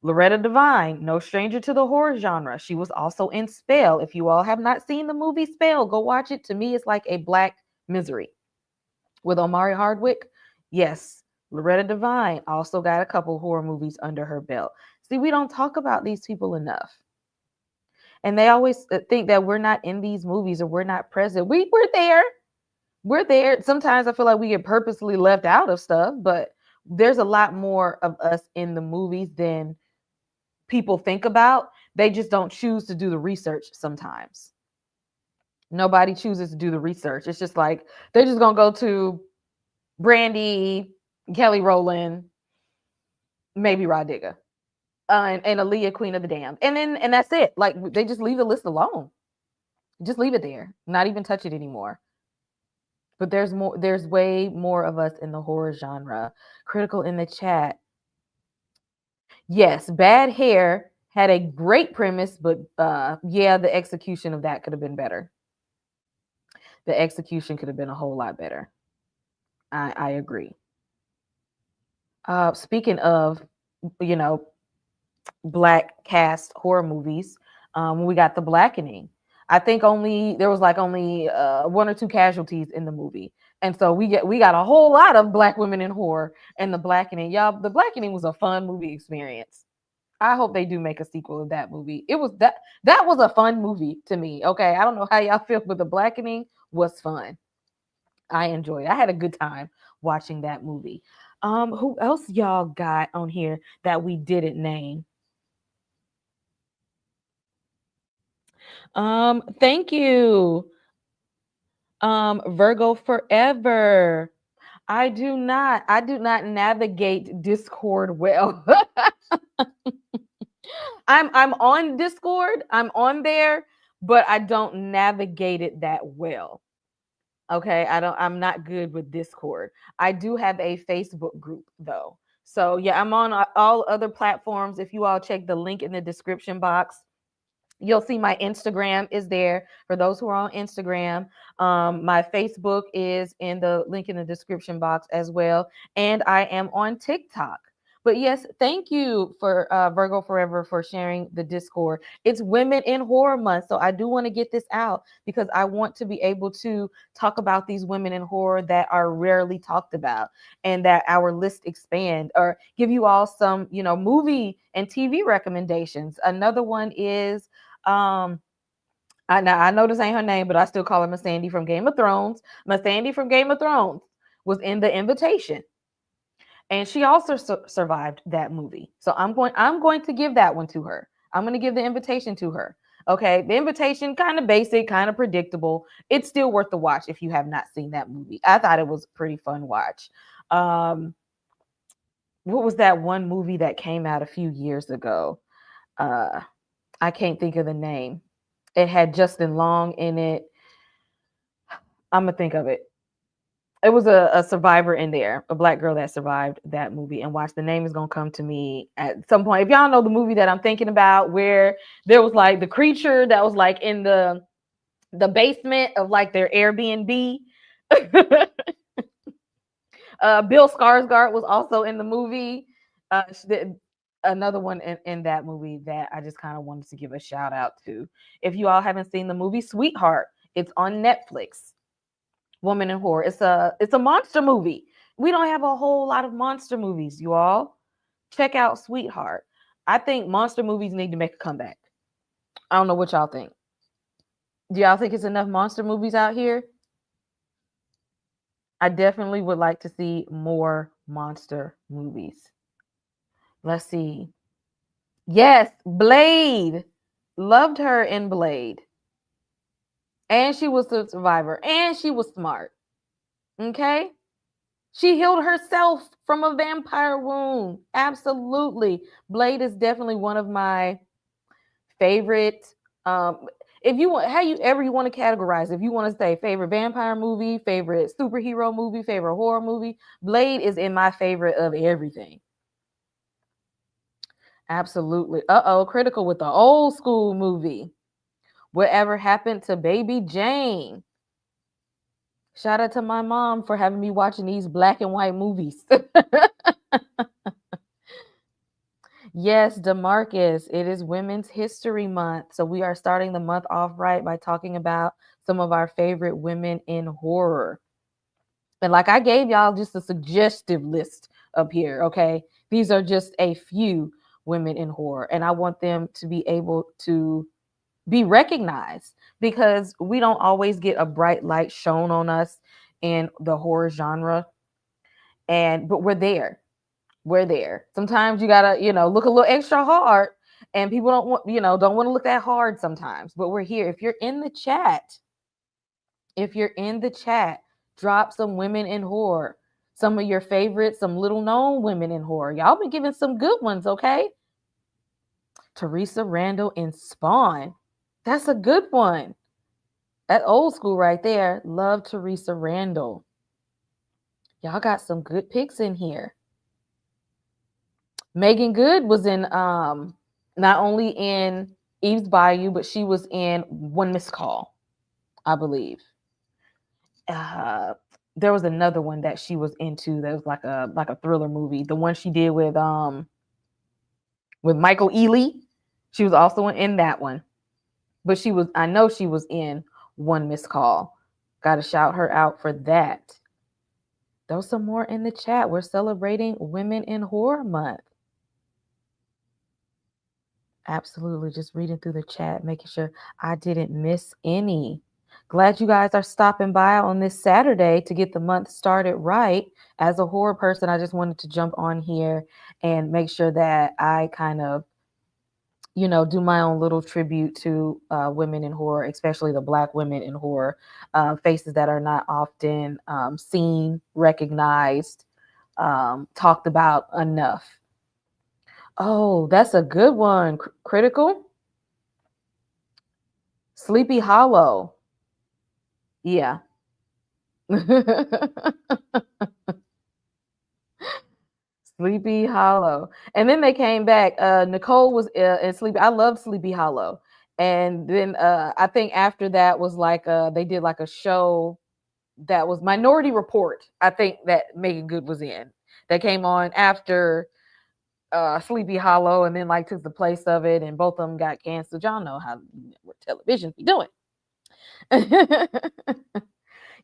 Loretta Devine, no stranger to the horror genre. She was also in Spell. If you all have not seen the movie Spell, go watch it. To me, it's like a Black Misery with Omari Hardwick. Yes, Loretta Devine also got a couple horror movies under her belt. See, we don't talk about these people enough. And they always think that we're not in these movies or we're not present. We're there. We're there. Sometimes I feel like we get purposely left out of stuff, but there's a lot more of us in the movies than people think about. They just don't choose to do the research sometimes. Nobody chooses to do the research. It's just like they're just gonna go to Brandy, Kelly Rowland, maybe Rod Digger, and Aaliyah, Queen of the Damned, and that's it. Like they just leave the list alone. Just leave it there. Not even touch it anymore. But there's more. There's way more of us in the horror genre. Critical in the chat. Yes, Bad Hair had a great premise, but yeah, the execution of that could have been better. The execution could have been a whole lot better. I agree. Speaking of, you know, black cast horror movies, we got The Blackening. I think only there was like only one or two casualties in the movie, and so we got a whole lot of black women in horror in The Blackening. Y'all, The Blackening was a fun movie experience. I hope they do make a sequel of that movie. That was a fun movie to me. Okay, I don't know how y'all feel, but The Blackening was fun. I enjoyed it. I had a good time watching that movie. Who else y'all got on here that we didn't name? Thank you. Virgo Forever. I do not navigate Discord well. I'm on Discord. I'm on there, but I don't navigate it that well. Okay, I'm not good with Discord. I do have a Facebook group though. So yeah, I'm on all other platforms. If you all check the link in the description box, you'll see my Instagram is there for those who are on Instagram. My Facebook is in the link in the description box as well. And I am on TikTok. But yes, thank you for Virgo Forever for sharing the Discord. It's Women in Horror Month. So I do want to get this out because I want to be able to talk about these women in horror that are rarely talked about and that our list expand or give you all some, movie and TV recommendations. Another one is I know this ain't her name, but I still call her Miss Sandy from Game of Thrones. Miss Sandy from Game of Thrones was in The Invitation, and she also survived that movie. So I'm going to give that one to her. I'm going to give The Invitation to her. Okay, The Invitation, kind of basic, kind of predictable. It's still worth the watch if you have not seen that movie. I thought it was a pretty fun watch. What was that one movie that came out a few years ago? I can't think of the name. It had Justin Long in it. I'm gonna think of it. It was a survivor in there, a black girl that survived that movie. And watch, the name is gonna come to me at some point. If y'all know the movie that I'm thinking about, where there was like the creature that was like in the basement of like their Airbnb. Bill Skarsgård was also in the movie. Another one in that movie that I just kind of wanted to give a shout out to. If you all haven't seen the movie Sweetheart, it's on Netflix. Woman in Horror. It's a monster movie. We don't have a whole lot of monster movies, you all. Check out Sweetheart. I think monster movies need to make a comeback. I don't know what y'all think. Do y'all think it's enough monster movies out here? I definitely would like to see more monster movies. Let's see. Yes, Blade. Loved her in Blade. And she was a survivor. And she was smart. Okay? She healed herself from a vampire wound. Absolutely. Blade is definitely one of my favorite. If you want, how you ever you want to categorize, if you want to say favorite vampire movie, favorite superhero movie, favorite horror movie, Blade is in my favorite of everything. Absolutely. Critical with the old school movie. Whatever happened to Baby Jane? Shout out to my mom for having me watching these black and white movies. Yes, Demarcus, it is Women's History Month. So we are starting the month off right by talking about some of our favorite women in horror. And like I gave y'all just a suggestive list up here, okay? These are just a few women in horror, and I want them to be able to be recognized because we don't always get a bright light shown on us in the horror genre. But we're there. We're there. Sometimes you gotta, look a little extra hard, and people don't want to look that hard sometimes. But we're here. If you're in the chat, If you're in the chat, drop some women in horror. Some of your favorites, some little known women in horror. Y'all been giving some good ones, okay? Teresa Randall in Spawn. That's a good one. That old school right there. Love Teresa Randall. Y'all got some good picks in here. Megan Good was in not only in Eve's Bayou, but she was in One Missed Call, I believe. There was another one that she was into that was like a thriller movie. The one she did with Michael Ealy. She was also in that one. But I know she was in One Missed Call. Got to shout her out for that. Throw some more in the chat. We're celebrating Women in Horror Month. Absolutely. Just reading through the chat, making sure I didn't miss any. Glad you guys are stopping by on this Saturday to get the month started right. As a horror person, I just wanted to jump on here and make sure that I kind of, do my own little tribute to women in horror, especially the Black women in horror, faces that are not often seen, recognized, talked about enough. Oh, that's a good one. Critical. Sleepy Hollow. Yeah. Sleepy Hollow. And then they came back. Nicole was in Sleepy. I love Sleepy Hollow. And then I think after that was like they did like a show that was Minority Report. I think that Megan Good was in. That came on after Sleepy Hollow and then like took the place of it, and both of them got canceled. Y'all know how network television be doing.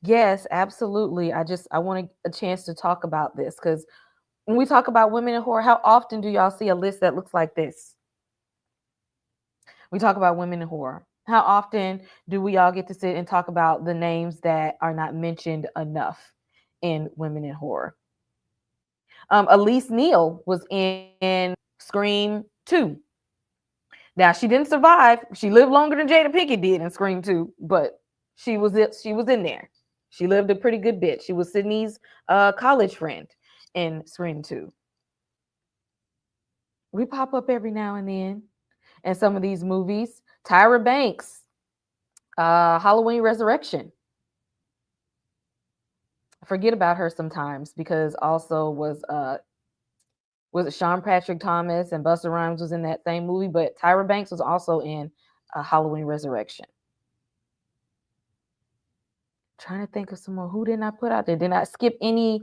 Yes, absolutely. I want a chance to talk about this because when we talk about women in horror, how often do y'all see a list that looks like this? We talk about women in horror. How often do we all get to sit and talk about the names that are not mentioned enough in women in horror? Elise Neal was in Scream 2. Now she didn't survive. She lived longer than Jada Pinkett did in Scream 2, but she was in there. She lived a pretty good bit. She was Sydney's college friend in Scream 2. We pop up every now and then in some of these movies. Tyra Banks, Halloween Resurrection. I forget about her sometimes because also was it Sean Patrick Thomas and Busta Rhymes was in that same movie, but Tyra Banks was also in Halloween Resurrection. Trying to think of someone who didn't I put out there. Did I skip any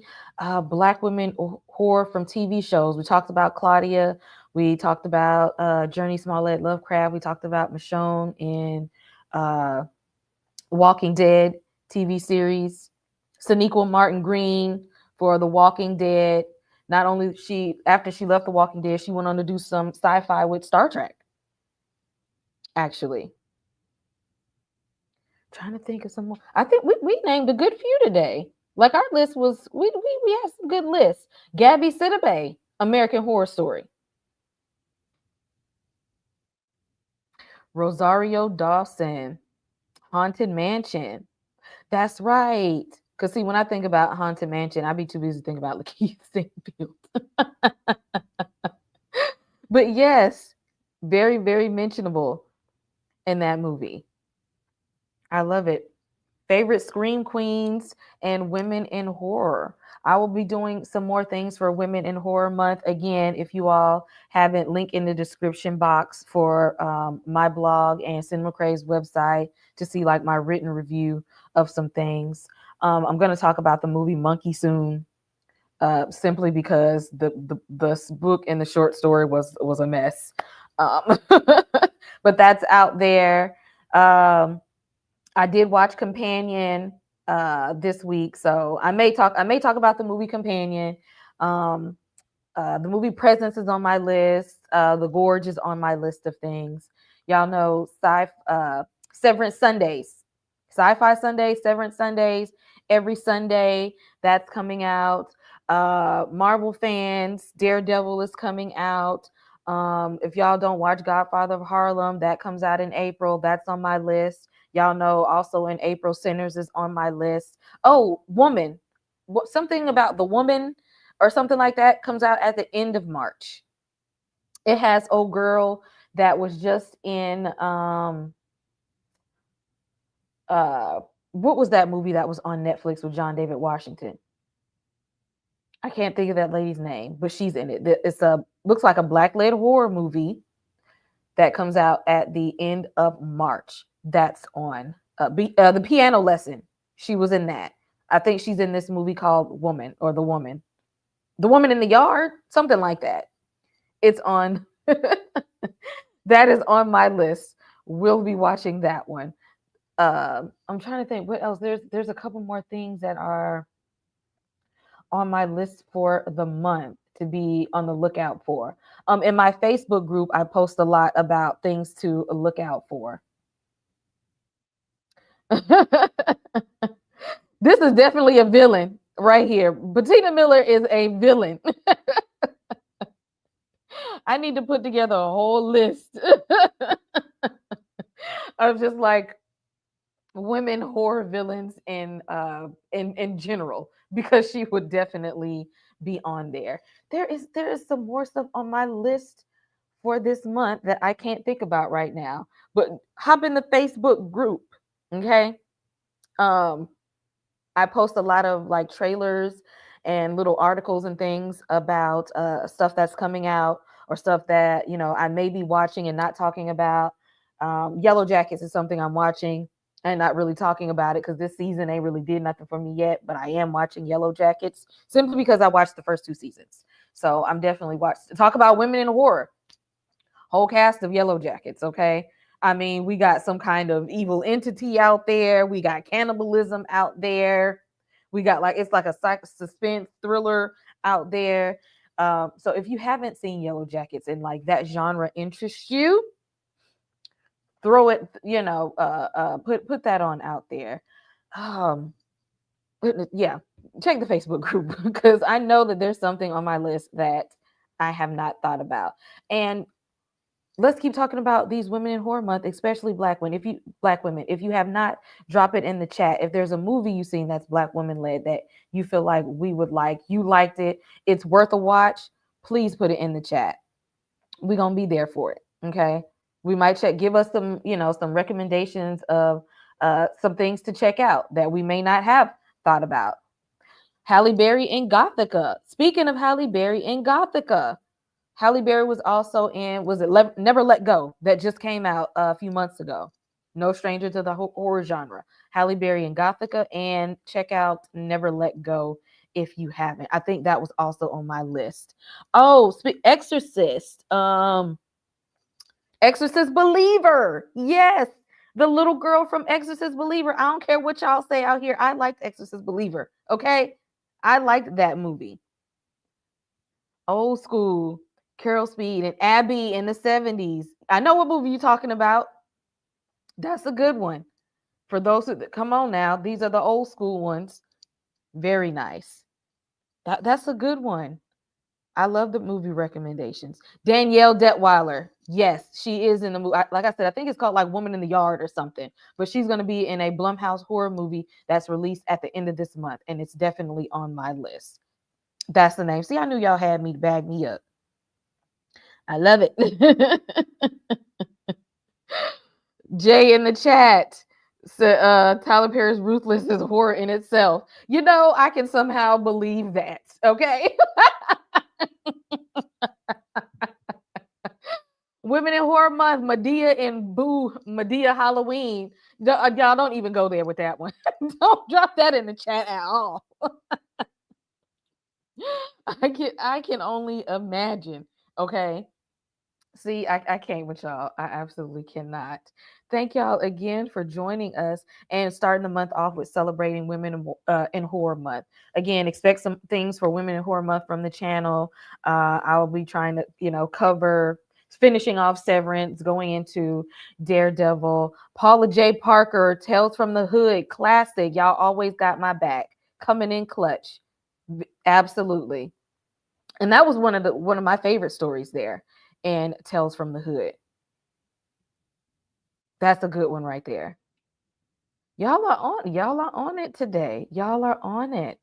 Black women horror from TV shows? We talked about Claudia. We talked about Journey Smollett Lovecraft. We talked about Michonne in Walking Dead TV series. Sonequa Martin Green for The Walking Dead. Not only after she left The Walking Dead, she went on to do some sci-fi with Star Trek. Actually. Trying to think of some more. I think we named a good few today. Like our list was, we had some good lists. Gabby Sidibe, American Horror Story. Rosario Dawson, Haunted Mansion. That's right. Because see, when I think about Haunted Mansion, I'd be too busy thinking about Lakeith Stanfield. But yes, very, very mentionable in that movie. I love it. Favorite Scream Queens and women in horror. I will be doing some more things for Women in Horror Month. Again, if you all haven't, link in the description box for my blog and Cinema Crazed website to see like my written review of some things. I'm going to talk about the movie Monkey soon, simply because the book and the short story was a mess. But that's out there. I did watch Companion this week, so I may talk about the movie Companion. The movie Presence is on my list. The Gorge is on my list of things. Y'all know Severance Sundays, Sci-Fi Sundays, Severance Sundays. Every Sunday that's coming out. Marvel fans, Daredevil is coming out. If y'all don't watch Godfather of Harlem, that comes out in April. That's on my list. Y'all know also in April, Sinners is on my list. Oh, Woman. Something about the Woman or something like that comes out at the end of March. It has old girl that was just in uh what was that movie that was on Netflix with John David Washington? I can't think of that lady's name, but she's in it. It's a looks like a black led horror movie that comes out at the end of March. That's on the Piano Lesson. She was in that. I think she's in this movie called Woman or The Woman in the Yard, something like that. It's on. That is on my list. We'll be watching that one. I'm trying to think what else. There's a couple more things that are on my list for the month to be on the lookout for. In my Facebook group, I post a lot about things to look out for. This is definitely a villain right here. Bettina Miller is a villain. I need to put together a whole list of just like women horror villains in general, because she would definitely be on there. There is some more stuff on my list for this month that I can't think about right now. But hop in the Facebook group, okay? Um, I post a lot of like trailers and little articles and things about stuff that's coming out or stuff that I may be watching and not talking about. Yellow Jackets is something I'm watching and not really talking about it because this season ain't really did nothing for me yet. But I am watching Yellow Jackets simply because I watched the first 2 seasons. So I'm definitely watching. Talk about women in horror. Whole cast of Yellow Jackets, okay? I mean, we got some kind of evil entity out there. We got cannibalism out there. We got like it's like a suspense thriller out there. So if you haven't seen Yellow Jackets and like that genre interests you, throw it, put that on out there. Um, yeah, check the Facebook group because I know that there's something on my list that I have not thought about. And let's keep talking about these women in horror month, especially black women. If you have not, drop it in the chat. If there's a movie you've seen that's black woman led that you feel like we would like, you liked it, it's worth a watch, please put it in the chat. We're gonna be there for it. Okay. We might give us some recommendations of some things to check out that we may not have thought about. Halle Berry in Gothica. Speaking of Halle Berry in Gothica, Halle Berry was also in, Never Let Go, that just came out a few months ago. No stranger to the horror genre. Halle Berry in Gothica, and check out Never Let Go if you haven't. I think that was also on my list. Oh, Exorcist. Exorcist Believer. Yes. The little girl from Exorcist Believer. I don't care what y'all say out here. I liked Exorcist Believer. Okay. I liked that movie. Old school. Carol Speed and Abby in the 70s. I know what movie you're talking about. That's a good one. For those who come on now, these are the old school ones. Very nice. That's a good one. I love the movie recommendations. Danielle Detweiler. Yes, she is in the movie. Like I said, I think it's called like Woman in the Yard or something. But she's going to be in a Blumhouse horror movie that's released at the end of this month. And it's definitely on my list. That's the name. See, I knew y'all had me to bag me up. I love it. Jay in the chat said Tyler Perry's Ruthless is horror in itself. I can somehow believe that. Okay. Women in Horror Month, Medea and Boo, Medea Halloween. Y'all don't even go there with that one. Don't drop that in the chat at all. I can only imagine. Okay. See, I can't with y'all. I absolutely cannot. Thank y'all again for joining us and starting the month off with celebrating Women in Horror Month. Again, expect some things for Women in Horror Month from the channel. I'll be trying to, cover finishing off Severance, going into Daredevil. Paula J. Parker, Tales from the Hood, classic. Y'all always got my back. Coming in clutch. Absolutely. And that was one of my favorite stories there. and Tales from the Hood. That's a good one right there. Y'all are on it today. Y'all are on it.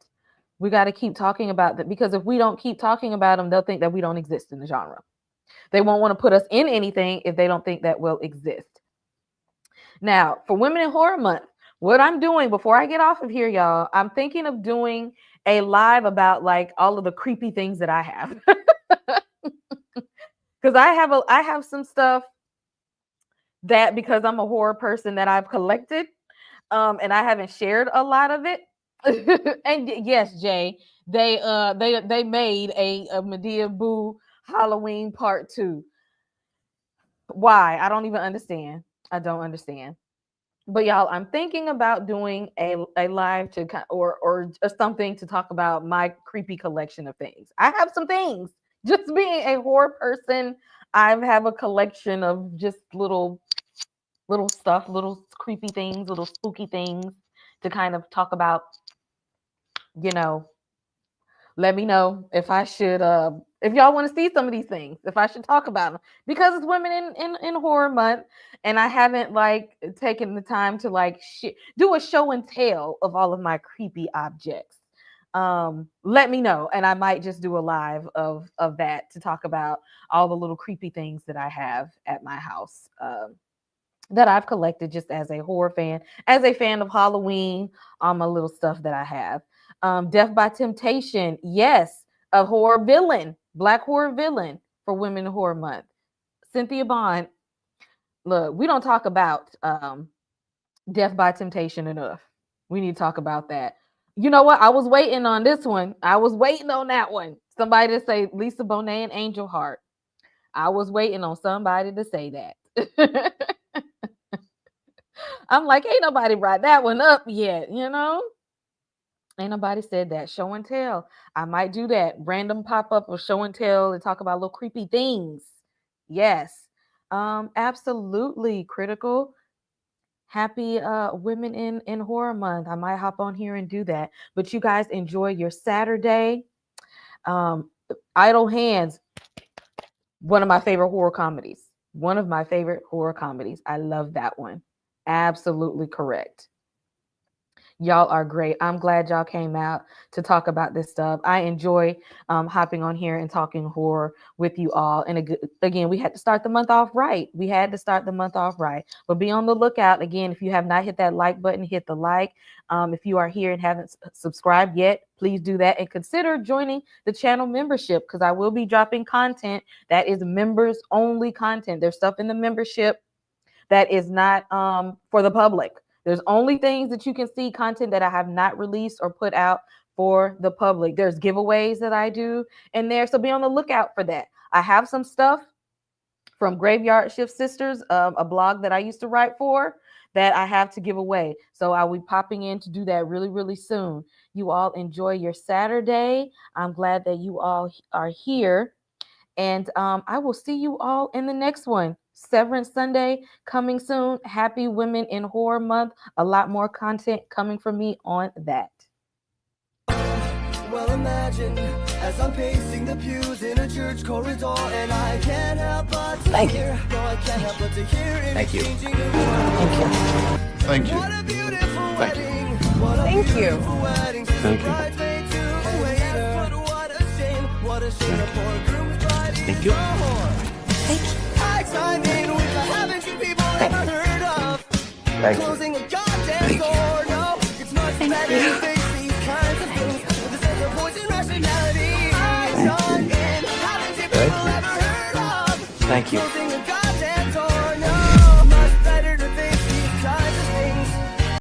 We got to keep talking about that, because if we don't keep talking about them, they'll think that we don't exist in the genre. They won't want to put us in anything if they don't think that we'll exist. Now, for Women in Horror Month, what I'm doing before I get off of here, y'all, I'm thinking of doing a live about like all of the creepy things that I have. Because I have some stuff that, because I'm a horror person, that I've collected, and I haven't shared a lot of it. And yes, Jay, they made a Medea Boo Halloween Part 2. Why? I don't even understand. I don't understand. But y'all, I'm thinking about doing a live to or something to talk about my creepy collection of things. I have some things. Just being a horror person, I have a collection of just little stuff, little creepy things, little spooky things to kind of talk about. You know, let me know if I should if y'all want to see some of these things, if I should talk about them, because it's Women in Horror Month, and I haven't like taken the time to like do a show and tell of all of my creepy objects. Let me know, and I might just do a live of that to talk about all the little creepy things that I have at my house, that I've collected just as a horror fan, as a fan of Halloween, my little stuff that I have. Death by Temptation, yes, a horror villain, Black horror villain for Women in Horror Month. Cynthia Bond. Look, we don't talk about Death by Temptation enough. We need to talk about that. You know what? I was waiting on this one. I was waiting on that one. Somebody to say Lisa Bonet and Angel Heart. I was waiting on somebody to say that. I'm like, ain't nobody brought that one up yet, you know? Ain't nobody said that. Show and tell. I might do that. Random pop-up of show and tell and talk about little creepy things. Yes. Absolutely critical. Happy Women in Horror Month. I might hop on here and do that. But you guys enjoy your Saturday. Idle Hands, one of my favorite horror comedies. One of my favorite horror comedies. I love that one. Absolutely correct. Y'all are great. I'm glad y'all came out to talk about this stuff. I enjoy hopping on here and talking horror with you all. And again, we had to start the month off right. But be on the lookout. Again, if you have not hit that like button, hit the like. If you are here and haven't subscribed yet, please do that. And consider joining the channel membership, because I will be dropping content that is members only content. There's stuff in the membership that is not for the public. There's only things that you can see, content that I have not released or put out for the public. There's giveaways that I do in there, so be on the lookout for that. I have some stuff from Graveyard Shift Sisters, a blog that I used to write for, that I have to give away. So I'll be popping in to do that really, really soon. You all enjoy your Saturday. I'm glad that you all are here. And I will see you all in the next one. Severance Sunday coming soon. Happy Women in Horror Month. A lot more content coming from me on that. Well, imagine as I'm pacing the pews in a church corridor, and I can't help but to hear. No, I can't help but to hear. Thank you. Thank you. What a beautiful Thank you. wedding. What a Thank you. beautiful wedding. Thank you. Bridesmaid to waiter. But what a shame. What a shame. A poor groom's bride. Thank you. Thank you. I chime in with the haven't you people ever heard of? Thank you. Closing a goddamn door. No, it's much better to face these kinds of things with a sense of poison rationality. I chime in. Haven't you people ever heard of? Thank you.